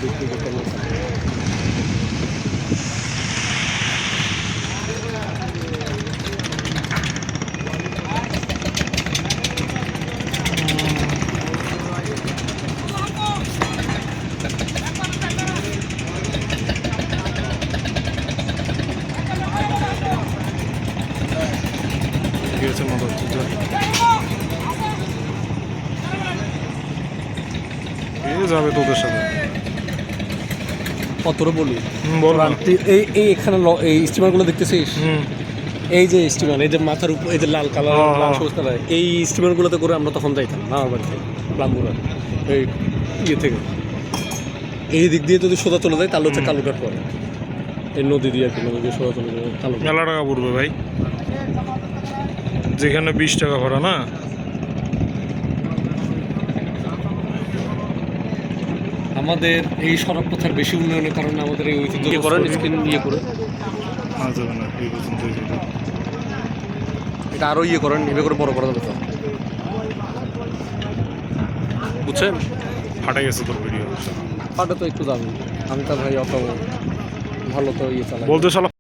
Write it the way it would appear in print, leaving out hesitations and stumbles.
বিক্রি করতে পারছে। ঠিক আছে মতো যাবে তোদের সাথে কতটা বলি বল না। এই এখানে এই স্টিমারগুলো দেখতেছিস, এই যে স্টিমার, এই যে মাথার উপর এই যে লাল কালার লাল সবুজ কালার, এই স্টিমারগুলোতে করে আমরা তখন যাইতাম না আমার বাড়িতে রামপুরা এই ইয়ে থেকে। এই দিক দিয়ে যদি সোজা চলে যায় তাহলে হচ্ছে কালুঘাট পরে, এই নদী দিয়ে আর কি, নদী দিয়ে সোজা চলে যায় কালুঘাট। মেলা টাকা পড়বে ভাই, যেখানে 20 টাকা ভাড়া না। আমাদের এই সড়ক পথের বেশি উন্নয়নের কারণে আমাদের এই ঐতিহ্য ইয়ে করেন স্ক্রিন ইয়ে করে যাবে না এই পর্যন্ত এটা আরও ইয়ে করেন, এভাবে করে বড় করা যাবে তো, বুঝছেন? ফাটে গেছে তোর ভিডিও পাটা তো একটু দামি, আমি তো ভাই অত ভালো তো ইয়ে চালাই। বলতে শালা